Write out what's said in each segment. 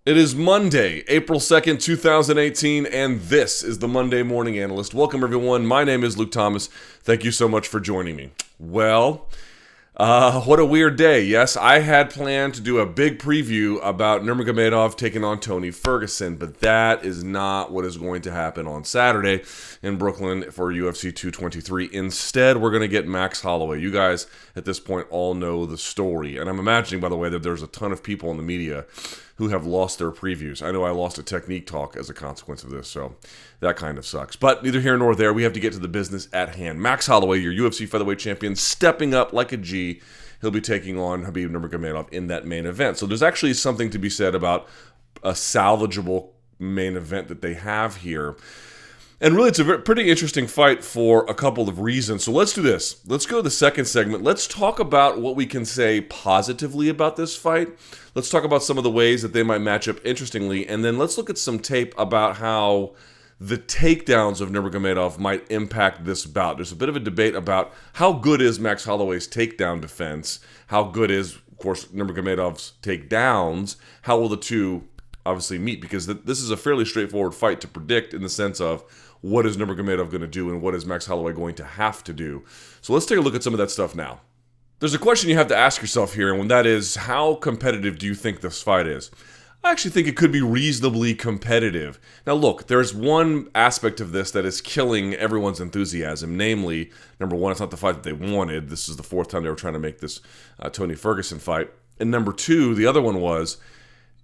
It is Monday, April 2nd, 2018, and this is the Monday Morning Analyst. Welcome, everyone. My name is Luke Thomas. Thank you so much for joining me. Well, what a weird day. Yes, I had planned to do a big preview about Nurmagomedov taking on Tony Ferguson, but that is not what is going to happen on Saturday in Brooklyn for UFC 223. Instead, we're going to get Max Holloway. You guys, at this point, all know the story. And I'm imagining, by the way, that there's a ton of people in the media who have lost their previews. I know I lost a Technique Talk as a consequence of this, so that kind of sucks. But neither here nor there, we have to get to the business at hand. Max Holloway, your UFC featherweight champion, stepping up like a G. He'll be taking on Khabib Nurmagomedov in that main event. So there's actually something to be said about a salvageable main event that they have here. And really, it's a pretty interesting fight for a couple of reasons. So let's do this. Let's go to the second segment. Let's talk about what we can say positively about this fight. Let's talk about some of the ways that they might match up interestingly. And then let's look at some tape about how the takedowns of Nurmagomedov might impact this bout. There's a bit of a debate about how good is Max Holloway's takedown defense, how good is, of course, Nurmagomedov's takedowns, how will the two obviously meet, because this is a fairly straightforward fight to predict in the sense of what is Nurmagomedov going to do and what is Max Holloway going to have to do. So let's take a look at some of that stuff now. There's a question you have to ask yourself here, and that is, how competitive do you think this fight is? I actually think it could be reasonably competitive. Now look, there's one aspect of this that is killing everyone's enthusiasm, namely, number one, it's not the fight that they wanted. This is the fourth time they were trying to make this Tony Ferguson fight. And number two, the other one was,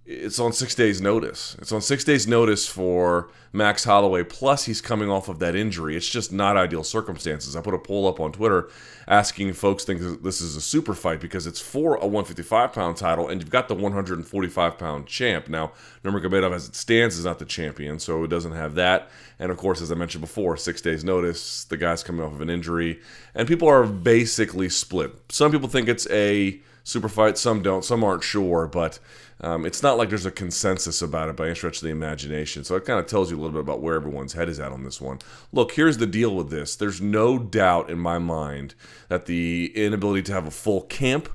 it's on 6 days' notice. It's on 6 days' notice for Max Holloway, plus he's coming off of that injury. It's just not ideal circumstances. I put a poll up on Twitter asking if folks think this is a super fight because it's for a 155-pound title, and you've got the 145-pound champ. Now, Nurmagomedov, as it stands, is not the champion, so it doesn't have that. And, of course, as I mentioned before, 6 days' notice, the guy's coming off of an injury, and people are basically split. Some people think it's a super fight, some don't, some aren't sure, but it's not like there's a consensus about it by any stretch of the imagination. So it kind of tells you a little bit about where everyone's head is at on this one. Look, here's the deal with this. There's no doubt in my mind that the inability to have a full camp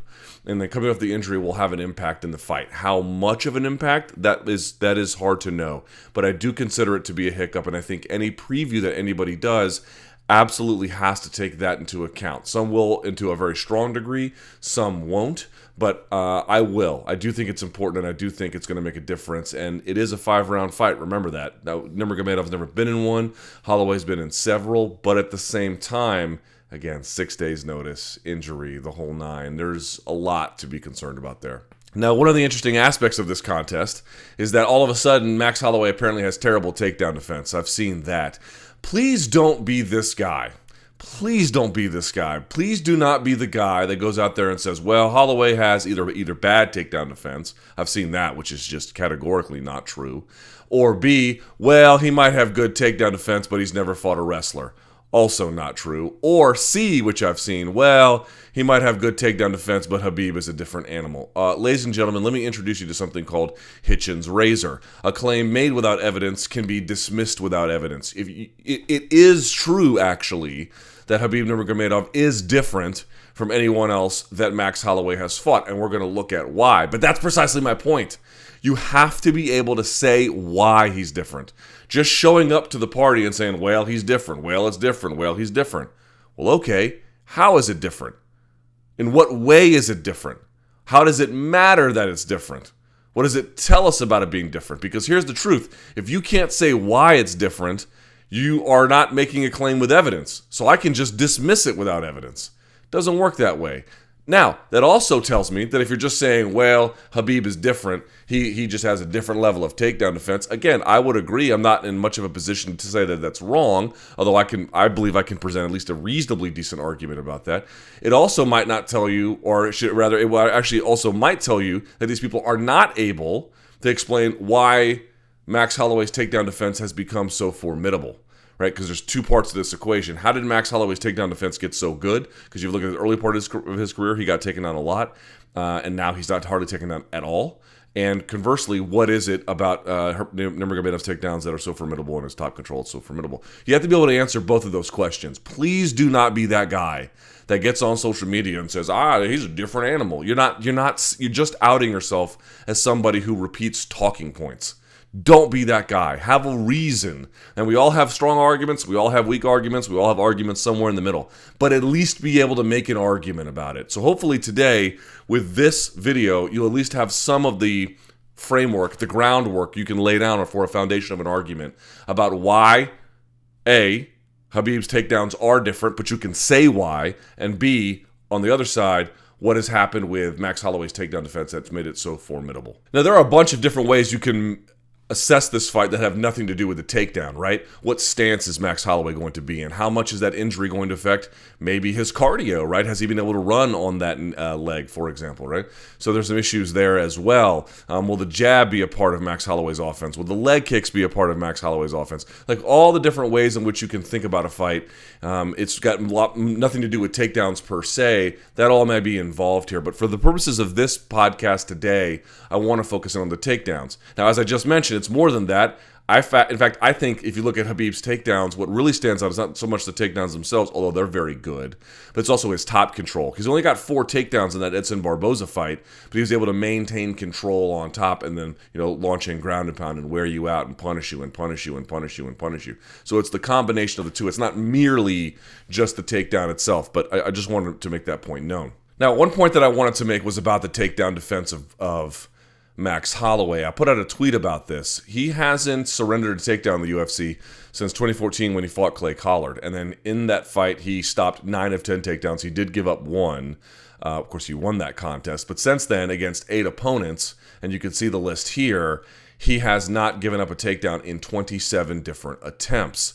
and then coming off the injury will have an impact in the fight. How much of an impact, that is hard to know. But I do consider it to be a hiccup, and I think any preview that anybody does absolutely has to take that into account. Some will into a very strong degree, some won't, but I will. I do think it's important, and I do think it's going to make a difference, and it is a 5-round fight. Remember that. Now, Nurmagomedov's never been in one. Holloway's been in several, but at the same time, again, 6 days notice, injury, the whole nine. There's a lot to be concerned about there. Now, one of the interesting aspects of this contest is that all of a sudden, Max Holloway apparently has terrible takedown defense. I've seen that. Please don't be this guy. Please don't be this guy. Please do not be the guy that goes out there and says, well, Holloway has either bad takedown defense. I've seen that, which is just categorically not true. Or B, well, he might have good takedown defense, but he's never fought a wrestler. Also not true. Or C, which I've seen, well, he might have good takedown defense, but Khabib is a different animal. Ladies and gentlemen, let me introduce you to something called Hitchin's Razor. A claim made without evidence can be dismissed without evidence. It is true, actually, that Khabib Nurmagomedov is different from anyone else that Max Holloway has fought, and we're going to look at why. But that's precisely my point. You have to be able to say why he's different. Just showing up to the party and saying, well, he's different, well, it's different, well, he's different. Well, okay, how is it different? In what way is it different? How does it matter that it's different? What does it tell us about it being different? Because here's the truth. If you can't say why it's different, you are not making a claim with evidence. So I can just dismiss it without evidence. It doesn't work that way. Now, that also tells me that if you're just saying, well, Khabib is different, he just has a different level of takedown defense. Again, I would agree. I'm not in much of a position to say that that's wrong, although I believe I can present at least a reasonably decent argument about that. It also might not tell you, or it will actually also might tell you that these people are not able to explain why Max Holloway's takedown defense has become so formidable. Right, because there's two parts to this equation. How did Max Holloway's takedown defense get so good? Because you look at the early part of his career, he got taken down a lot, and now he's not hardly taken down at all. And conversely, what is it about Nurmagomedov's takedowns that are so formidable and his top control is so formidable? You have to be able to answer both of those questions. Please do not be that guy that gets on social media and says, he's a different animal. You're just outing yourself as somebody who repeats talking points. Don't be that guy. Have a reason. And we all have strong arguments. We all have weak arguments. We all have arguments somewhere in the middle. But at least be able to make an argument about it. So hopefully today, with this video, you'll at least have some of the framework, the groundwork you can lay down for a foundation of an argument about why, A, Khabib's takedowns are different, but you can say why, and B, on the other side, what has happened with Max Holloway's takedown defense that's made it so formidable. Now, there are a bunch of different ways you can assess this fight that have nothing to do with the takedown, right? What stance is Max Holloway going to be in? How much is that injury going to affect maybe his cardio, right? Has he been able to run on that leg, for example, right? So there's some issues there as well. Will the jab be a part of Max Holloway's offense? Will the leg kicks be a part of Max Holloway's offense? Like all the different ways in which you can think about a fight. It's got nothing to do with takedowns per se. That all may be involved here. But for the purposes of this podcast today, I want to focus in on the takedowns. Now, as I just mentioned, it's more than that. In fact, I think if you look at Khabib's takedowns, what really stands out is not so much the takedowns themselves, although they're very good, but it's also his top control. He's only got 4 takedowns in that Edson Barboza fight, but he was able to maintain control on top and then, launch in ground and pound and wear you out and punish you and punish you and punish you and punish you. So it's the combination of the two. It's not merely just the takedown itself, but I just wanted to make that point known. Now, one point that I wanted to make was about the takedown defense of Max Holloway. I put out a tweet about this. He hasn't surrendered a takedown in the UFC since 2014 when he fought Clay Collard. And then in that fight, he stopped 9 of 10 takedowns. He did give up 1. Of course, he won that contest. But since then, against 8 opponents, and you can see the list here, he has not given up a takedown in 27 different attempts.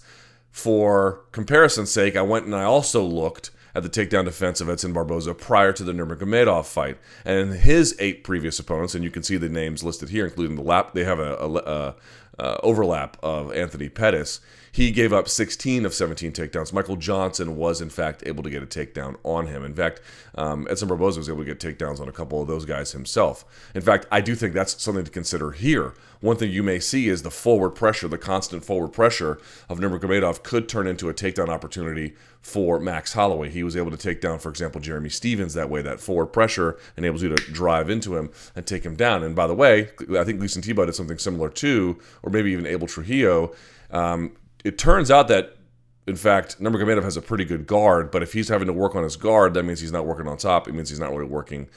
For comparison's sake, I went and I also looked at the takedown defense of Edson Barboza prior to the Nurmagomedov fight. And in his 8 previous opponents, and you can see the names listed here, including they have a overlap of Anthony Pettis. He gave up 16 of 17 takedowns. Michael Johnson was, in fact, able to get a takedown on him. In fact, Edson Barboza was able to get takedowns on a couple of those guys himself. In fact, I do think that's something to consider here. One thing you may see is the forward pressure, the constant forward pressure of Nurmagomedov could turn into a takedown opportunity for Max Holloway. He was able to take down, for example, Jeremy Stevens that way. That forward pressure enables you to drive into him and take him down. And by the way, I think Gleison Tebow did something similar too, or maybe even Abel Trujillo. It turns out that, in fact, Nurmagomedov has a pretty good guard, but if he's having to work on his guard, that means he's not working on top. It means he's not really working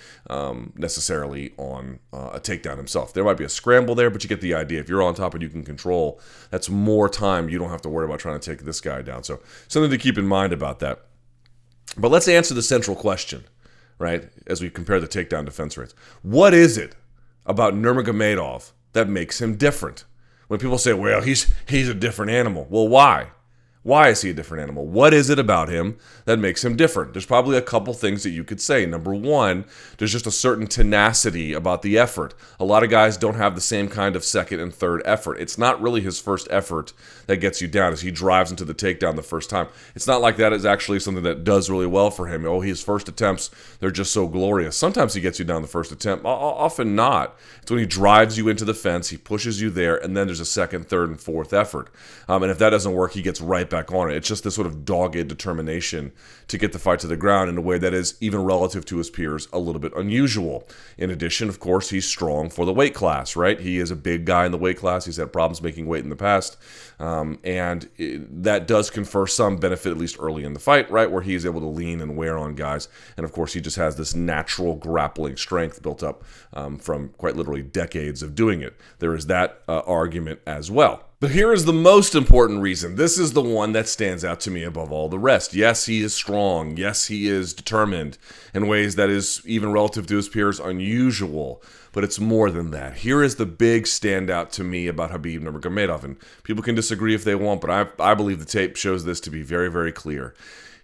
necessarily on a takedown himself. There might be a scramble there, but you get the idea. If you're on top and you can control, that's more time. You don't have to worry about trying to take this guy down. So something to keep in mind about that. But let's answer the central question, right, as we compare the takedown defense rates. What is it about Nurmagomedov that makes him different? When people say, well, he's a different animal. Well, why? Why is he a different animal? What is it about him that makes him different? There's probably a couple things that you could say. Number one, there's just a certain tenacity about the effort. A lot of guys don't have the same kind of second and third effort. It's not really his first effort that gets you down as he drives into the takedown the first time. It's not like that is actually something that does really well for him. Oh, his first attempts, they're just so glorious. Sometimes he gets you down the first attempt. Often not. It's when he drives you into the fence, he pushes you there, and then there's a second, third, and fourth effort. And if that doesn't work, he gets right back on it. It's just this sort of dogged determination to get the fight to the ground in a way that is, even relative to his peers, a little bit unusual. In addition, of course, he's strong for the weight class, right? He is a big guy in the weight class. He's had problems making weight in the past. That does confer some benefit, at least early in the fight, right? Where he is able to lean and wear on guys. And of course, he just has this natural grappling strength built up from quite literally decades of doing it. There is that argument as well. But here is the most important reason. This is the one that stands out to me above all the rest. Yes, he is strong. Yes, he is determined in ways that is, even relative to his peers, unusual. But it's more than that. Here is the big standout to me about Khabib Nurmagomedov. And people can disagree if they want, but I believe the tape shows this to be very, very clear.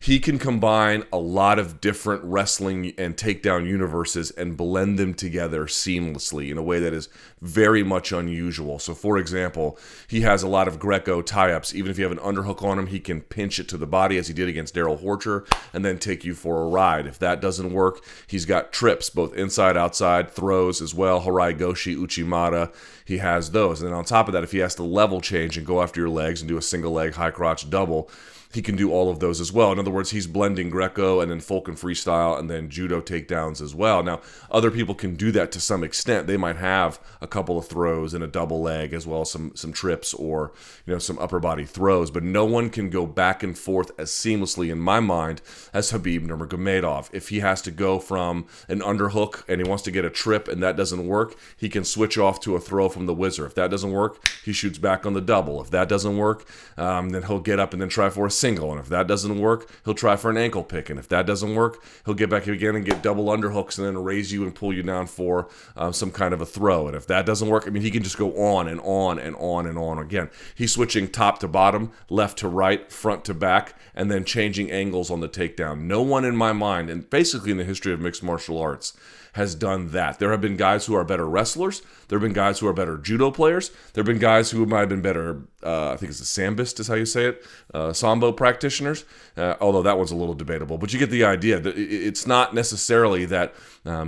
He can combine a lot of different wrestling and takedown universes and blend them together seamlessly in a way that is very much unusual. So, for example, he has a lot of Greco tie-ups. Even if you have an underhook on him, he can pinch it to the body as he did against Daryl Horcher and then take you for a ride. If that doesn't work, he's got trips, both inside, outside, throws as well, Harai Goshi, Uchimata. He has those. And then on top of that, if he has to level change and go after your legs and do a single leg high crotch double, he can do all of those as well. In other words, he's blending Greco and then folk and freestyle and then judo takedowns as well. Now, other people can do that to some extent. They might have a couple of throws and a double leg as well as some trips or some upper body throws, but no one can go back and forth as seamlessly in my mind as Khabib Nurmagomedov. If he has to go from an underhook and he wants to get a trip and that doesn't work, he can switch off to a throw from the whizzer. If that doesn't work, he shoots back on the double. If that doesn't work, then he'll get up and then try for a single. And if that doesn't work, he'll try for an ankle pick. And if that doesn't work, he'll get back again and get double underhooks and then raise you and pull you down for some kind of a throw. And if that doesn't work, he can just go on and on and on and on again. He's switching top to bottom, left to right, front to back, and then changing angles on the takedown. No one in my mind, and basically in the history of mixed martial arts, has done that. There have been guys who are better wrestlers. There have been guys who are better judo players. There have been guys who might have been better, I think it's a sambist is how you say it, sambo practitioners, although that one's a little debatable. But you get the idea. It's not necessarily that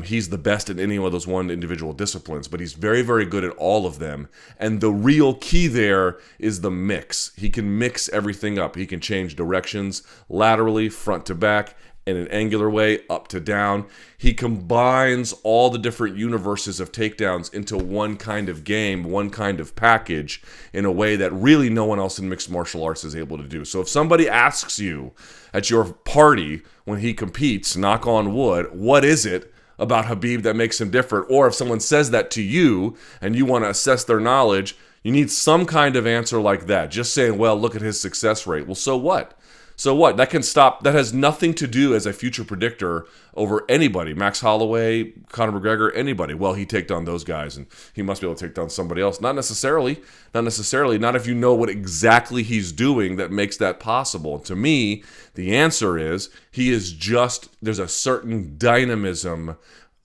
he's the best in any of those one individual disciplines, but he's very, very good at all of them. And the real key there is the mix. He can mix everything up. He can change directions laterally, front to back, in an angular way, up to down. He combines all the different universes of takedowns into one kind of game, one kind of package, in a way that really no one else in mixed martial arts is able to do. So if somebody asks you at your party when he competes, knock on wood, what is it about Khabib that makes him different? Or if someone says that to you and you want to assess their knowledge, you need some kind of answer like that. Just saying, well, look at his success rate. Well, so what? So what? That can stop. That has nothing to do as a future predictor over anybody. Max Holloway, Conor McGregor, anybody. Well, he take down those guys, and he must be able to take down somebody else. Not necessarily. Not necessarily. Not if you know what exactly he's doing that makes that possible. To me, the answer is there's a certain dynamism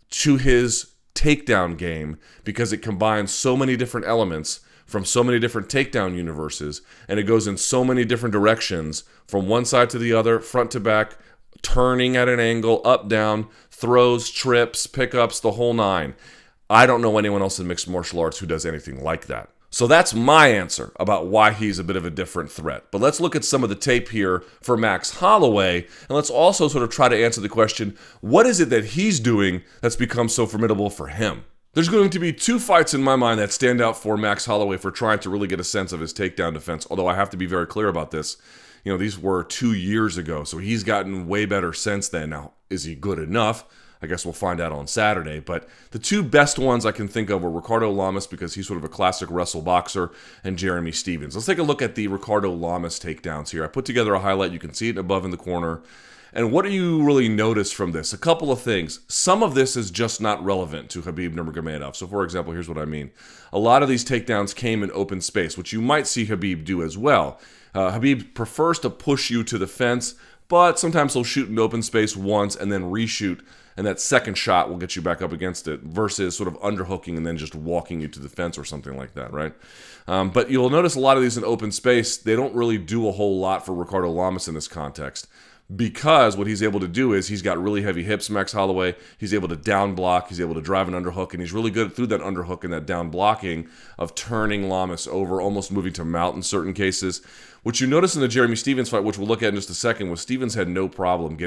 to his takedown game because it combines so many different elements from so many different takedown universes, and it goes in so many different directions from one side to the other, front to back, turning at an angle, up, down, throws, trips, pickups, the whole nine. I don't know anyone else in mixed martial arts who does anything like that. So that's my answer about why he's a bit of a different threat. But let's look at some of the tape here for Max Holloway, and let's also sort of try to answer the question, what is it that he's doing that's become so formidable for him? There's going to be two fights in my mind that stand out for Max Holloway for trying to really get a sense of his takedown defense, although I have to be very clear about this. These were 2 years ago, so he's gotten way better since then. Now, is he good enough? I guess we'll find out on Saturday. But the two best ones I can think of were Ricardo Lamas, because he's sort of a classic wrestle boxer, and Jeremy Stephens. Let's take a look at the Ricardo Lamas takedowns here. I put together a highlight. You can see it above in the corner. And what do you really notice from this? A couple of things. Some of this is just not relevant to Khabib Nurmagomedov. So, for example, here's what I mean. A lot of these takedowns came in open space, which you might see Khabib do as well. Khabib prefers to push you to the fence, but sometimes he'll shoot in open space once and then reshoot, and that second shot will get you back up against it, versus sort of underhooking and then just walking you to the fence or something like that, right? But you'll notice a lot of these in open space, they don't really do a whole lot for Ricardo Lamas in this context. Because what he's able to do is he's got really heavy hips, Max Holloway. He's able to down block. He's able to drive an underhook. And he's really good through that underhook and that down blocking of turning Lamas over, almost moving to mount in certain cases. What you notice in the Jeremy Stephens fight, which we'll look at in just a second, was Stephens had no problem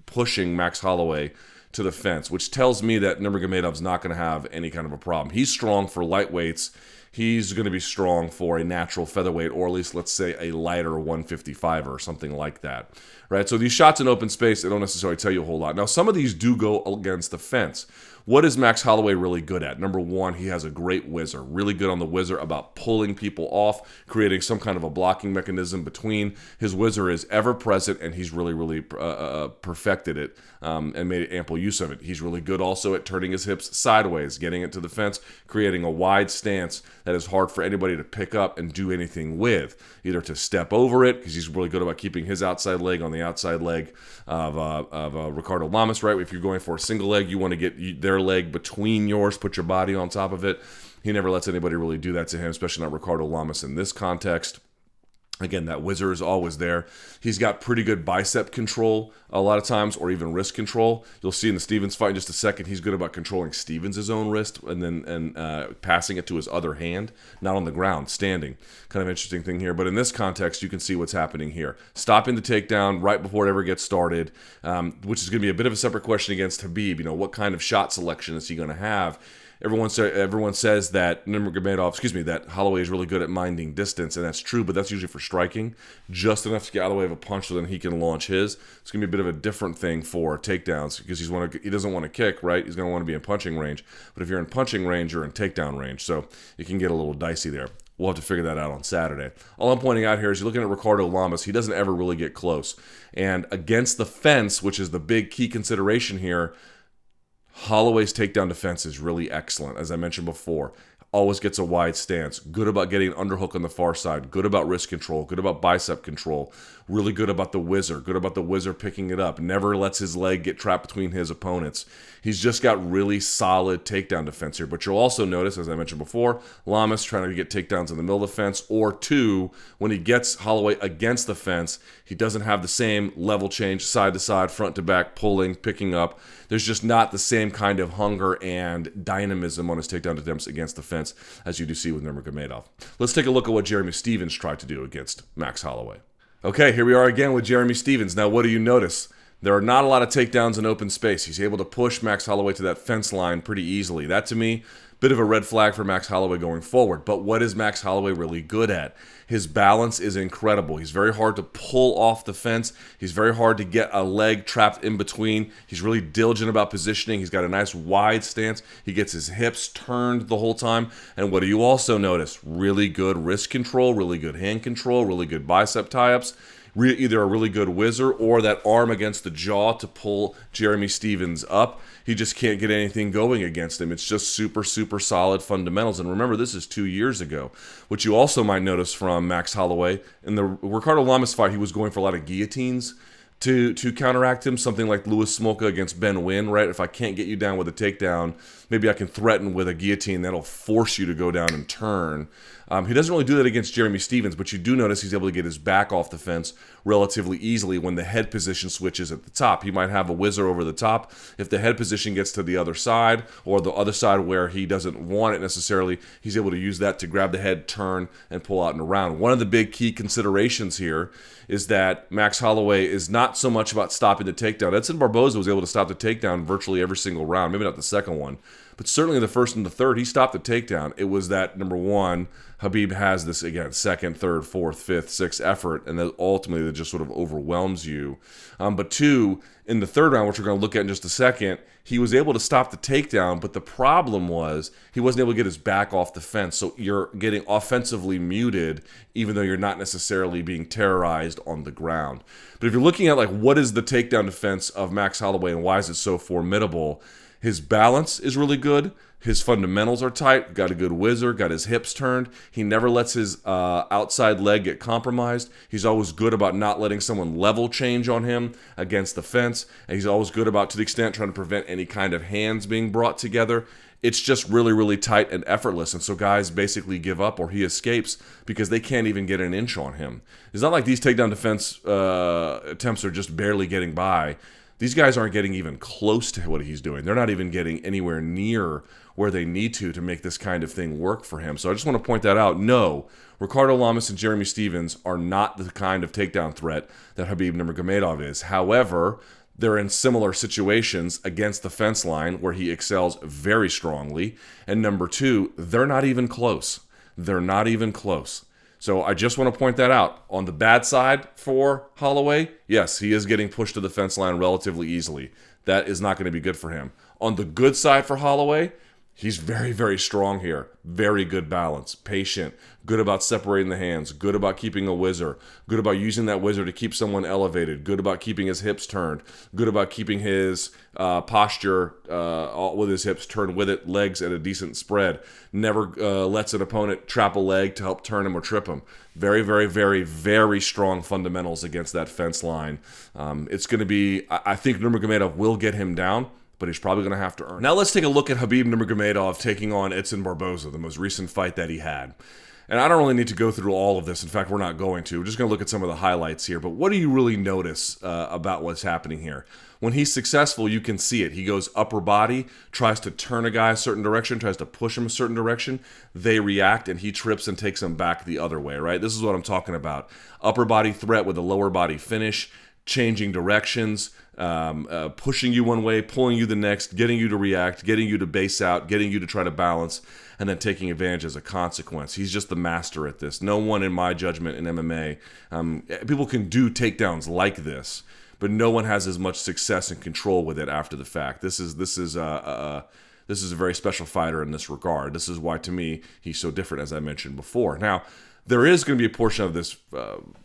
pushing Max Holloway to the fence, which tells me that Nurmagomedov's not going to have any kind of a problem. He's strong for lightweights. He's going to be strong for a natural featherweight, or at least, let's say, a lighter 155 or something like that, right? So these shots in open space, they don't necessarily tell you a whole lot. Now, some of these do go against the fence. What is Max Holloway really good at? Number one, he has a great whizzer. Really good on the whizzer about pulling people off, creating some kind of a blocking mechanism between. His whizzer is ever present, and he's really perfected it and made ample use of it. He's really good also at turning his hips sideways, getting it to the fence, creating a wide stance that is hard for anybody to pick up and do anything with, either to step over it, because he's really good about keeping his outside leg on the outside leg of Ricardo Lamas, right? If you're going for a single leg, you want to get their leg between yours, put your body on top of it. He never lets anybody really do that to him, especially not Ricardo Lamas in this context. Again, that whizzer is always there. He's got pretty good bicep control a lot of times, or even wrist control. You'll see in the Stevens fight in just a second, he's good about controlling Stevens' own wrist and then passing it to his other hand, not on the ground, standing. Kind of interesting thing here. But in this context, you can see what's happening here. Stopping the takedown right before it ever gets started, which is going to be a bit of a separate question against Khabib. You know, what kind of shot selection is he going to have? Everyone says that that Holloway is really good at minding distance, and that's true, but that's usually for striking, just enough to get out of the way of a punch so then he can launch his. It's going to be a bit of a different thing for takedowns because he doesn't want to kick, right? He's going to want to be in punching range, but if you're in punching range, you're in takedown range, so it can get a little dicey there. We'll have to figure that out on Saturday. All I'm pointing out here is you're looking at Ricardo Lamas. He doesn't ever really get close, and against the fence, which is the big key consideration here, Holloway's takedown defense is really excellent. As I mentioned before, always gets a wide stance, good about getting underhook on the far side, good about wrist control, good about bicep control, really good about the whizzer picking it up, never lets his leg get trapped between his opponents. He's just got really solid takedown defense here. But you'll also notice, as I mentioned before, Lamas trying to get takedowns in the middle of the fence, or two, when he gets Holloway against the fence, he doesn't have the same level change, side to side, front to back, pulling, picking up. There's just not the same kind of hunger and dynamism on his takedown attempts against the fence as you do see with Nurmagomedov. Let's take a look at what Jeremy Stephens tried to do against Max Holloway. Okay, here we are again with Jeremy Stephens. Now, what do you notice? There are not a lot of takedowns in open space. He's able to push Max Holloway to that fence line pretty easily. That, to me, bit of a red flag for Max Holloway going forward. But what is Max Holloway really good at? His balance is incredible. He's very hard to pull off the fence. He's very hard to get a leg trapped in between. He's really diligent about positioning. He's got a nice wide stance. He gets his hips turned the whole time. And what do you also notice? Really good wrist control, really good hand control, really good bicep tie-ups. Either a really good whizzer or that arm against the jaw to pull Jeremy Stephens up. He just can't get anything going against him. It's just super solid fundamentals. And remember, this is 2 years ago. What you also might notice from Max Holloway, in the Ricardo Lamas fight, he was going for a lot of guillotines to counteract him, something like Louis Smolka against Ben Nguyen, right? If I can't get you down with a takedown, maybe I can threaten with a guillotine that'll force you to go down and turn. He doesn't really do that against Jeremy Stephens, but you do notice he's able to get his back off the fence relatively easily when the head position switches at the top. He might have a whizzer over the top. If the head position gets to the other side, or the other side where he doesn't want it necessarily, he's able to use that to grab the head, turn, and pull out and around. One of the big key considerations here is that Max Holloway is not so much about stopping the takedown. Edson Barboza was able to stop the takedown virtually every single round, maybe not the second one, but certainly the first and the third, he stopped the takedown. It was that, number one, Khabib has this, again, second, third, fourth, fifth, sixth effort, and then ultimately it just sort of overwhelms you. But two, in the third round, which we're going to look at in just a second, he was able to stop the takedown, but the problem was he wasn't able to get his back off the fence. So you're getting offensively muted, even though you're not necessarily being terrorized on the ground. But if you're looking at, like, what is the takedown defense of Max Holloway and why is it so formidable, his balance is really good. His fundamentals are tight. Got a good whizzer. Got his hips turned. He never lets his outside leg get compromised. He's always good about not letting someone level change on him against the fence. And he's always good about, to the extent, trying to prevent any kind of hands being brought together. It's just really tight and effortless. And so guys basically give up or he escapes because they can't even get an inch on him. It's not like these takedown defense attempts are just barely getting by. These guys aren't getting even close to what he's doing. They're not even getting anywhere near where they need to make this kind of thing work for him. So I just want to point that out. No, Ricardo Lamas and Jeremy Stephens are not the kind of takedown threat that Khabib Nurmagomedov is. However, they're in similar situations against the fence line where he excels very strongly. And number two, they're not even close. They're not even close. So I just want to point that out. On the bad side for Holloway, yes, he is getting pushed to the fence line relatively easily. That is not going to be good for him. On the good side for Holloway, he's very, very strong here. Very good balance. Patient. Good about separating the hands. Good about keeping a whizzer. Good about using that whizzer to keep someone elevated. Good about keeping his hips turned. Good about keeping his posture with his hips turned with it. Legs at a decent spread. Never lets an opponent trap a leg to help turn him or trip him. Very, very, very, very strong fundamentals against that fence line. It's going to be, I think Nurmagomedov will get him down, but he's probably going to have to earn it. Now let's take a look at Khabib Nurmagomedov taking on Edson Barboza, the most recent fight that he had. And I don't really need to go through all of this. In fact, we're not going to. We're just going to look at some of the highlights here. But what do you really notice about what's happening here? When he's successful, you can see it. He goes upper body, tries to turn a guy a certain direction, tries to push him a certain direction. They react, and he trips and takes them back the other way, right? This is what I'm talking about. Upper body threat with a lower body finish, changing directions, pushing you one way, pulling you the next, getting you to react, getting you to base out, getting you to try to balance, and then taking advantage as a consequence. He's just the master at this. No one, in my judgment, in MMA, people can do takedowns like this, but no one has as much success and control with it after the fact. This is a very special fighter in this regard. This is why, to me, he's so different, as I mentioned before. Now, there is going to be a portion of this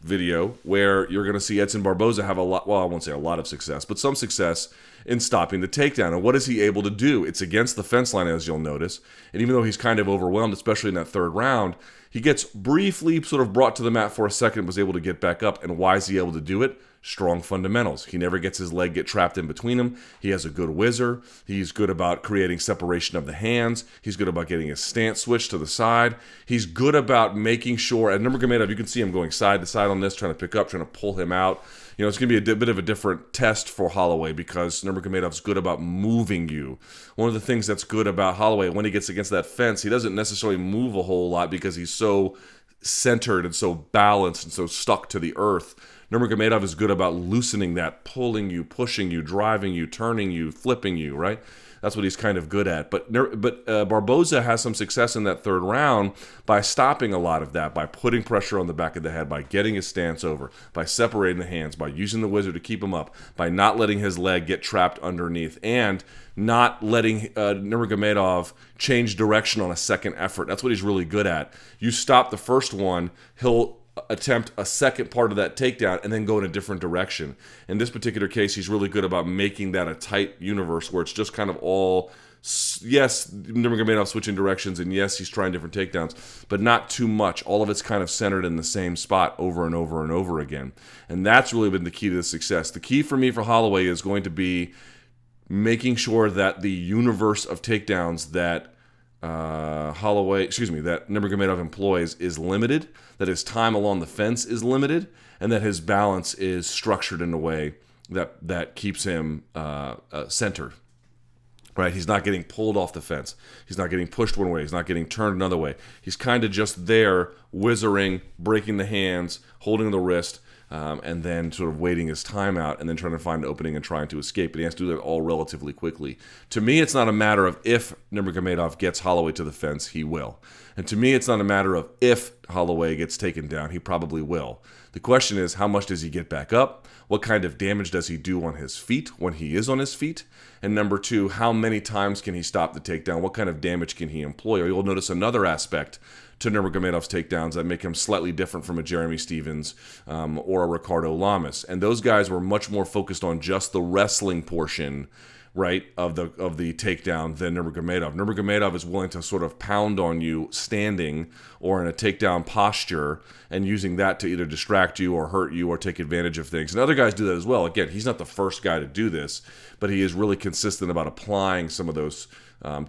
video where you're going to see Edson Barboza have a lot, well, I won't say a lot of success, but some success in stopping the takedown. And what is he able to do? It's against the fence line, as you'll notice. And even though he's kind of overwhelmed, especially in that third round, he gets briefly sort of brought to the mat for a second, was able to get back up. And why is he able to do it? Strong fundamentals. He never gets his leg get trapped in between him. He has a good whizzer. He's good about creating separation of the hands. He's good about getting his stance switched to the side. He's good about making sure, and Nurmagomedov, you can see him going side to side on this, trying to pick up, trying to pull him out. You know, it's going to be a bit of a different test for Holloway because Nurmagomedov's good about moving you. One of the things that's good about Holloway, when he gets against that fence, he doesn't necessarily move a whole lot because he's so centered and so balanced and so stuck to the earth. Nurmagomedov is good about loosening that, pulling you, pushing you, driving you, turning you, flipping you, right? That's what he's kind of good at. But Barboza has some success in that third round by stopping a lot of that, by putting pressure on the back of the head, by getting his stance over, by separating the hands, by using the whizzer to keep him up, by not letting his leg get trapped underneath, and not letting Nurmagomedov change direction on a second effort. That's what he's really good at. You stop the first one, he'll attempt a second part of that takedown and then go in a different direction. In this particular case, he's really good about making that a tight universe where it's just kind of all, yes, Nurmagomedov switching directions, and yes, he's trying different takedowns, but not too much. All of it's kind of centered in the same spot over and over and over again. And that's really been the key to the success. The key for me for Holloway is going to be making sure that the universe of takedowns that that Nurmagomedov employs is limited, that his time along the fence is limited, and that his balance is structured in a way that keeps him centered. Right? He's not getting pulled off the fence. He's not getting pushed one way. He's not getting turned another way. He's kind of just there, whizzering, breaking the hands, holding the wrist, and then sort of waiting his time out and then trying to find an opening and trying to escape. And he has to do that all relatively quickly. To me, it's not a matter of if Nurmagomedov gets Holloway to the fence, he will. And to me, it's not a matter of if Holloway gets taken down, he probably will. The question is, how much does he get back up? What kind of damage does he do on his feet when he is on his feet? And number two, how many times can he stop the takedown? What kind of damage can he employ? Or you'll notice another aspect to Nurmagomedov's takedowns that make him slightly different from a Jeremy Stephens or a Ricardo Lamas. And those guys were much more focused on just the wrestling portion, right, of the takedown than Nurmagomedov. Nurmagomedov is willing to sort of pound on you standing or in a takedown posture and using that to either distract you or hurt you or take advantage of things. And other guys do that as well. Again, he's not the first guy to do this, but he is really consistent about applying some of those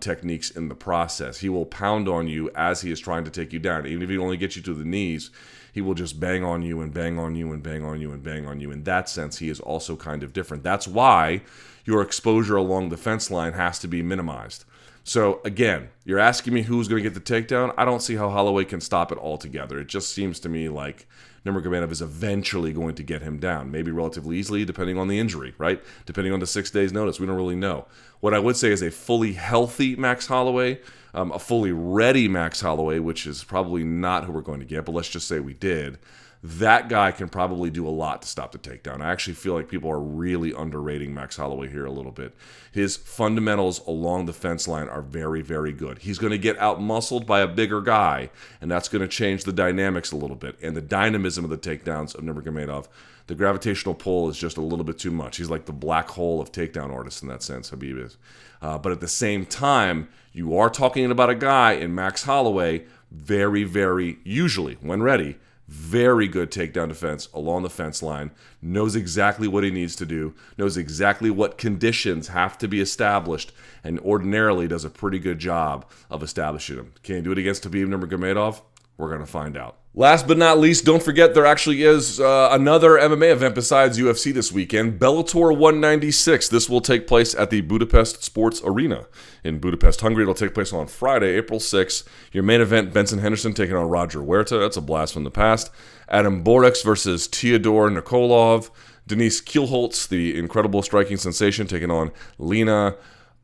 techniques in the process. He will pound on you as he is trying to take you down. Even if he only gets you to the knees, he will just bang on you and bang on you and bang on you and bang on you. In that sense, he is also kind of different. That's why your exposure along the fence line has to be minimized. So again, you're asking me who's going to get the takedown. I don't see how Holloway can stop it altogether. It just seems to me like Nurmagomedov is eventually going to get him down, maybe relatively easily, depending on the injury, right? Depending on the 6 days notice. We don't really know. What I would say is a fully healthy Max Holloway, a fully ready Max Holloway, which is probably not who we're going to get, but let's just say we did, that guy can probably do a lot to stop the takedown. I actually feel like people are really underrating Max Holloway here a little bit. His fundamentals along the fence line are very, very good. He's going to get out-muscled by a bigger guy, and that's going to change the dynamics a little bit. And the dynamism of the takedowns of Nurmagomedov, the gravitational pull is just a little bit too much. He's like the black hole of takedown artists in that sense, Khabib is. But at the same time, you are talking about a guy in Max Holloway, very, very, usually, when ready, very good takedown defense along the fence line, knows exactly what he needs to do, knows exactly what conditions have to be established, and ordinarily does a pretty good job of establishing them. Can he do it against Khabib Nurmagomedov? We're going to find out. Last but not least, don't forget there actually is another MMA event besides UFC this weekend, Bellator 196. This will take place at the Budapest Sports Arena in Budapest, Hungary. It'll take place on Friday, April 6th. Your main event, Benson Henderson taking on Roger Huerta. That's a blast from the past. Adam Borics versus Teodor Nikolov. Denise Kielholtz, the incredible striking sensation, taking on Lena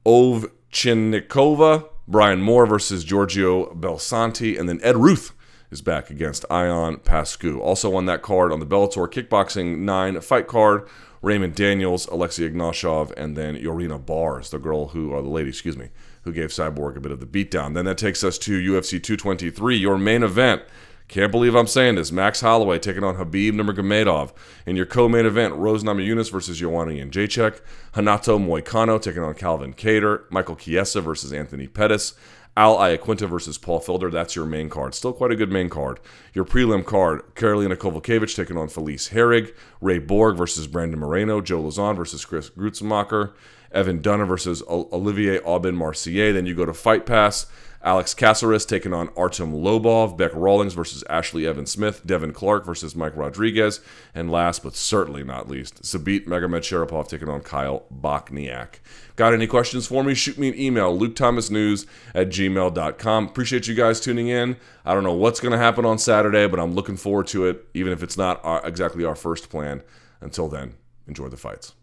Ovchinnikova. Brian Moore versus Giorgio Belsanti. And then Ed Ruth is back against Ion Pascu. Also on that card, on the Bellator Kickboxing 9 fight card, Raymond Daniels, Alexei Ignashov, and then Yorina Bars, the lady, who gave Cyborg a bit of the beatdown. Then that takes us to UFC 223, your main event. Can't believe I'm saying this. Max Holloway taking on Khabib Nurmagomedov. In your co-main event, Rose Namajunas versus Joanna Jędrzejczyk. Hanato Moicano taking on Calvin Kattar. Michael Chiesa versus Anthony Pettis. Al Iaquinta versus Paul Felder. That's your main card. Still quite a good main card. Your prelim card, Karolina Kowalkiewicz taking on Felice Herrig. Ray Borg versus Brandon Moreno. Joe Lazon versus Chris Grutzemacher. Evan Dunham versus Olivier Aubin-Mercier. Then you go to Fight Pass. Alex Caceres taking on Artem Lobov. Beck Rawlings versus Ashley Evans-Smith. Devin Clark versus Mike Rodriguez. And last but certainly not least, Zabit Magomedsharipov taking on Kyle Bochniak. Got any questions for me? Shoot me an email, lukethomasnews@gmail.com. Appreciate you guys tuning in. I don't know what's going to happen on Saturday, but I'm looking forward to it, even if it's not exactly our first plan. Until then, enjoy the fights.